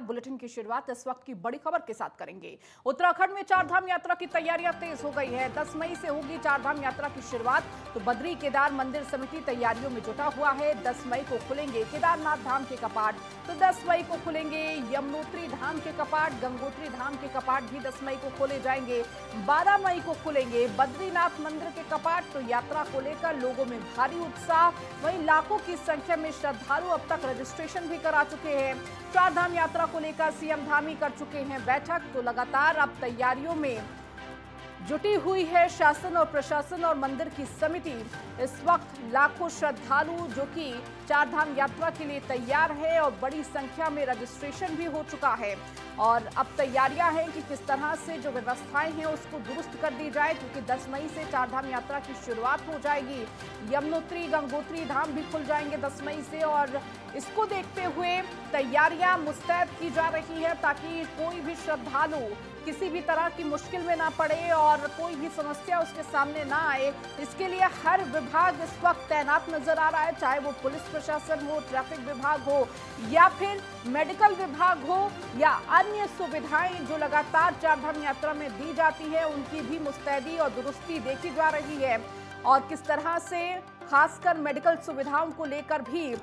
Bulletin की शुरुआत इस वक्त की बड़ी खबर के साथ करेंगे। उत्तराखंड में चारधाम यात्रा की तैयारियां तेज हो गई है। 10 मई से होगी चारधाम यात्रा की शुरुआत। तो बद्री केदार मंदिर समिति तैयारियों में जुटा हुआ है। 10 मई को खुलेंगे केदारनाथ धाम के कपाट, तो 10 मई को खुलेंगे यमुनोत्री धाम के कपाट, गंगोत्री धाम के कपाट भी 10 मई को खोले जाएंगे। 12 मई को खुलेंगे बद्रीनाथ मंदिर के कपाट। तो यात्रा को लेकर लोगों में भारी उत्साह, वहीं लाखों की संख्या में श्रद्धालु अब तक रजिस्ट्रेशन भी करा चुके हैं। चारधाम यात्रा को लेकर सीएम धामी कर चुके हैं बैठक। तो लगातार अब तैयारियों में जुटी हुई है शासन और प्रशासन और मंदिर की समिति। इस वक्त लाखों श्रद्धालु जो कि चारधाम यात्रा के लिए तैयार है और बड़ी संख्या में रजिस्ट्रेशन भी हो चुका है। और अब तैयारियां हैं कि किस तरह से जो व्यवस्थाएं हैं उसको दुरुस्त कर दी जाए, क्योंकि 10 मई से चारधाम यात्रा की शुरुआत हो जाएगी। यमुनोत्री गंगोत्री धाम भी खुल जाएंगे 10 मई से, और इसको देखते हुए तैयारियां मुस्तैद की जा रही है ताकि कोई भी श्रद्धालु किसी भी तरह की मुश्किल में ना पड़े और कोई भी समस्या उसके सामने ना आए। इसके लिए हर विभाग इस वक्त तैनात नजर आ रहा है, चाहे वो पुलिस प्रशासन हो, ट्रैफिक विभाग हो या फिर मेडिकल विभाग हो या अन्य सुविधाएं जो लगातार चारधाम यात्रा में दी जाती है, उनकी भी मुस्तैदी और दुरुस्ती देखी जा रही है। और किस तरह से खासकर मेडिकल सुविधाओं को लेकर भी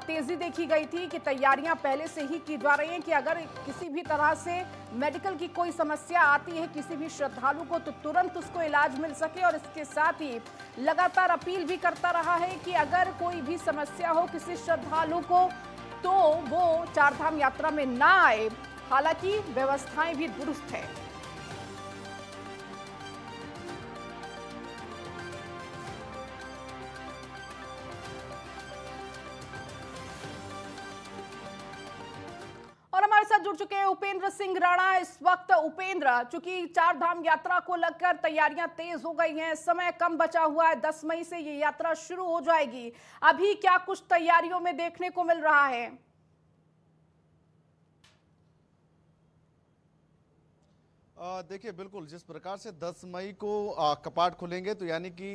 तेजी देखी गई थी कि तैयारियां पहले से ही की जा रही हैं कि अगर किसी भी तरह से मेडिकल की कोई समस्या आती है किसी भी श्रद्धालु को, तो तुरंत उसको इलाज मिल सके। और इसके साथ ही लगातार अपील भी करता रहा है कि अगर कोई भी समस्या हो किसी श्रद्धालु को तो वो चारधाम यात्रा में ना आए। हालांकि व्यवस्थाएं भी दुरुस्त है। और हमारे साथ जुड़ चुके हैं उपेंद्र सिंह राणा इस वक्त। उपेंद्र, चूंकि चारधाम यात्रा को लेकर तैयारियां तेज हो गई हैं, समय कम बचा हुआ है, 10 मई से ये यात्रा शुरू हो जाएगी। अभी क्या कुछ तैयारियों में देखने को मिल रहा है? देखिए, बिल्कुल जिस प्रकार से 10 मई को कपाट खुलेंगे, तो यानी कि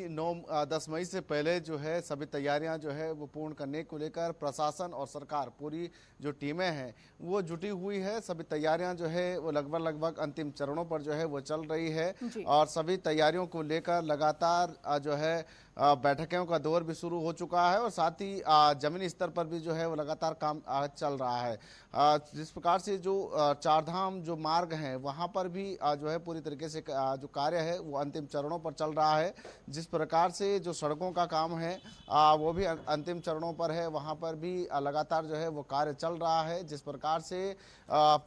10 मई से पहले जो है सभी तैयारियां जो है वो पूर्ण करने को लेकर प्रशासन और सरकार पूरी जो टीमें हैं वो जुटी हुई है। सभी तैयारियां जो है वो लगभग अंतिम चरणों पर जो है वो चल रही है और सभी तैयारियों को लेकर लगातार जो है बैठकों का दौर भी शुरू हो चुका है और साथ ही जमीनी स्तर पर भी जो है वो लगातार काम चल रहा है। जिस प्रकार से जो चारधाम जो मार्ग हैं वहाँ पर भी जो है पूरी तरीके से जो कार्य है वो अंतिम चरणों पर चल रहा है। जिस प्रकार से जो सड़कों का काम है वो भी अंतिम चरणों पर है, वहाँ पर भी लगातार जो है वो कार्य चल रहा है। जिस प्रकार से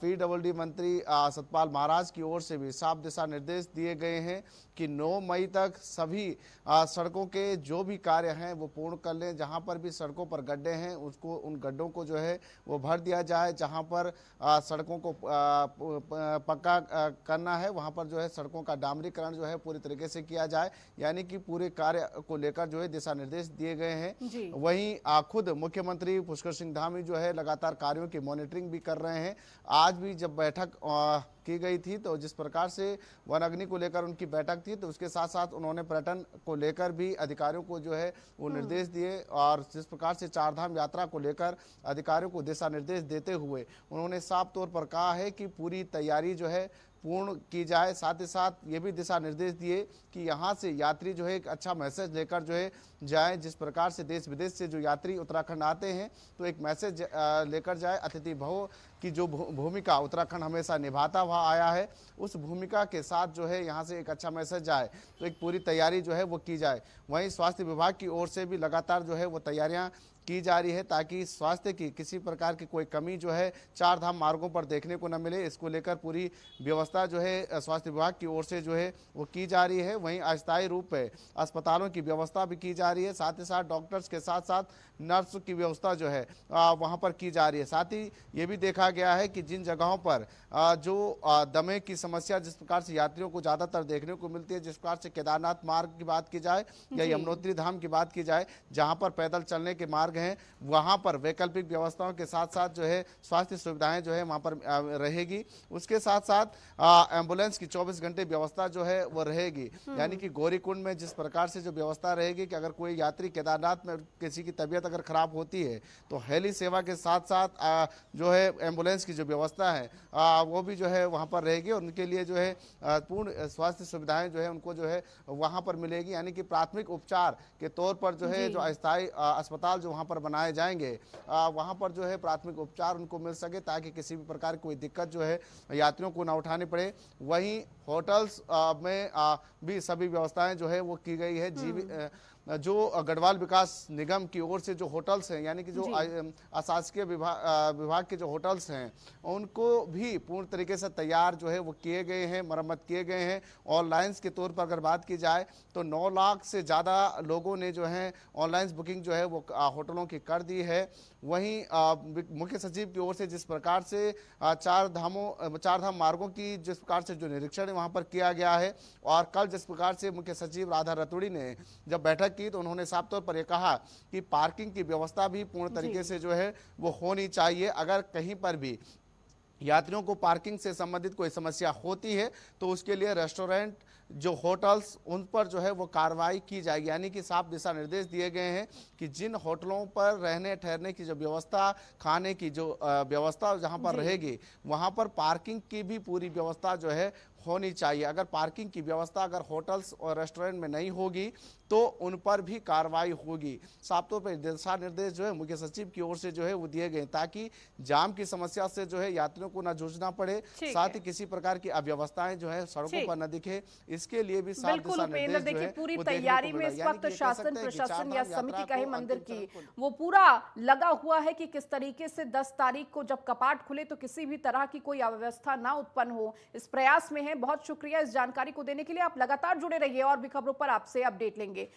PWD मंत्री सतपाल महाराज की ओर से भी साफ दिशा निर्देश दिए गए हैं कि 9 मई तक सभी सड़कों के जो भी कार्य हैं वो पूर्ण कर लें। जहां पर भी सड़कों पर गड्ढे हैं उसको उन गड्ढों को जो है वो भर दिया जाए। जहां पर सड़कों को पक्का करना है वहां पर जो है सड़कों का डामरीकरण जो है पूरी तरीके से किया जाए, यानी कि पूरे कार्य को लेकर जो है दिशा निर्देश दिए गए हैं। वहीं खुद मुख्यमंत्री पुष्कर सिंह धामी जो है लगातार कार्यों की मॉनिटरिंग भी कर रहे हैं। आज भी जब बैठक की गई थी तो जिस प्रकार से वन अग्नि को लेकर उनकी बैठक थी, तो उसके साथ साथ उन्होंने पर्यटन को लेकर भी अधिकारियों को जो है वो निर्देश दिए और जिस प्रकार से चारधाम यात्रा को लेकर अधिकारियों को दिशा निर्देश देते हुए उन्होंने साफ तौर पर कहा है कि पूरी तैयारी जो है पूर्ण की जाए। साथ ही साथ ये भी दिशा निर्देश दिए कि यहाँ से यात्री जो है एक अच्छा मैसेज लेकर जो है जाए। जिस प्रकार से देश विदेश से जो यात्री उत्तराखंड आते हैं तो एक मैसेज लेकर जाए। अतिथि भव की जो भूमिका उत्तराखंड हमेशा निभाता हुआ आया है, उस भूमिका के साथ जो है यहाँ से एक अच्छा मैसेज जाए, तो एक पूरी तैयारी जो है वो की जाए। वहीं स्वास्थ्य विभाग की ओर से भी लगातार जो है वो तैयारियाँ की जा रही है ताकि स्वास्थ्य की किसी प्रकार की कोई कमी जो है चारधाम मार्गों पर देखने को न मिले। इसको लेकर पूरी व्यवस्था जो है स्वास्थ्य विभाग की ओर से जो है वो की जा रही है। वहीं अस्थायी रूप में अस्पतालों की व्यवस्था भी की जा रही है, साथ ही साथ डॉक्टर्स के साथ साथ नर्स की व्यवस्था जो है वहाँ पर की जा रही है। साथ ही ये भी देखा गया है कि जिन जगहों पर जो दमे की समस्या जिस प्रकार से यात्रियों को ज़्यादातर देखने को मिलती है, जिस प्रकार से केदारनाथ मार्ग की बात की जाए या यमुनोत्री धाम की बात की जाए, जहाँ पर पैदल चलने के मार्ग मार्ग हैं वहां पर वैकल्पिक व्यवस्थाओं के साथ साथ जो है स्वास्थ्य सुविधाएं जो है वहां पर रहेगी। उसके साथ साथ एम्बुलेंस की 24 घंटे व्यवस्था जो है वो रहेगी। यानी कि गौरीकुंड में जिस प्रकार से जो व्यवस्था रहेगी कि अगर कोई यात्री केदारनाथ में किसी की तबीयत अगर खराब होती है तो हेली सेवा के साथ साथ जो है एम्बुलेंस की जो व्यवस्था है वो भी जो है वहां पर रहेगी और उनके लिए जो है पूर्ण स्वास्थ्य सुविधाएं जो है उनको जो है वहां पर मिलेगी। यानी कि प्राथमिक उपचार के तौर पर जो है जो अस्थायी अस्पताल जो वहां पर बनाए जाएंगे वहां पर जो है प्राथमिक उपचार उनको मिल सके ताकि किसी भी प्रकार की कोई दिक्कत जो है यात्रियों को ना उठानी पड़े। वहीं होटल्स में भी सभी व्यवस्थाएं जो है वो की गई है। जो गढ़वाल विकास निगम की ओर से जो होटल्स हैं यानी कि जो अशासकीय विभाग के जो होटल्स हैं उनको भी पूर्ण तरीके से तैयार जो है वो किए गए हैं, मरम्मत किए गए हैं। ऑनलाइन के तौर पर अगर बात की जाए तो 9 लाख से ज़्यादा लोगों ने जो है ऑनलाइन बुकिंग जो है वो होटलों की कर दी है। वहीं मुख्य सचिव की ओर से जिस प्रकार से चार धाम मार्गों की जिस प्रकार से जो निरीक्षण वहाँ पर किया गया है और कल जिस प्रकार से मुख्य सचिव राधा रतूड़ी ने जब बैठक की तो उन्होंने साफ तौर पर यह कहा कि पार्किंग की व्यवस्था भी पूर्ण तरीके से जो है वो होनी चाहिए। अगर कहीं पर भी यात्रियों को पार्किंग से संबंधित कोई समस्या होती है तो उसके लिए रेस्टोरेंट जो होटल्स उन पर जो है वो कार्रवाई की जाएगी। यानी कि साफ दिशा निर्देश दिए गए हैं कि जिन होटलों पर रहने ठहरने की जो व्यवस्था, खाने की जो व्यवस्था जहां पर रहेगी वहां पर पार्किंग की भी पूरी व्यवस्था जो है होनी चाहिए। अगर पार्किंग की व्यवस्था अगर होटल्स और रेस्टोरेंट में नहीं होगी तो उन पर भी कार्रवाई होगी। साफ तौर पर दिशा निर्देश जो है मुख्य सचिव की ओर से जो है वो दिए गए ताकि जाम की समस्या से जो है यात्रियों को न जूझना पड़े, साथ ही किसी प्रकार की अव्यवस्थाएं जो है सड़कों पर न दिखे, इसके लिए भी साफ दिशा निर्देश जो है पूरी तैयारी में इस वक्त शासन प्रशासन या समिति का ही मंदिर की वो पूरा लगा हुआ है कि किस तरीके से 10 तारीख को जब कपाट खुले तो किसी भी तरह की कोई अव्यवस्था ना उत्पन्न हो, इस प्रयास में है। बहुत शुक्रिया इस जानकारी को देने के लिए। आप लगातार जुड़े रहिए और भी खबरों पर आपसे अपडेट लेंगे।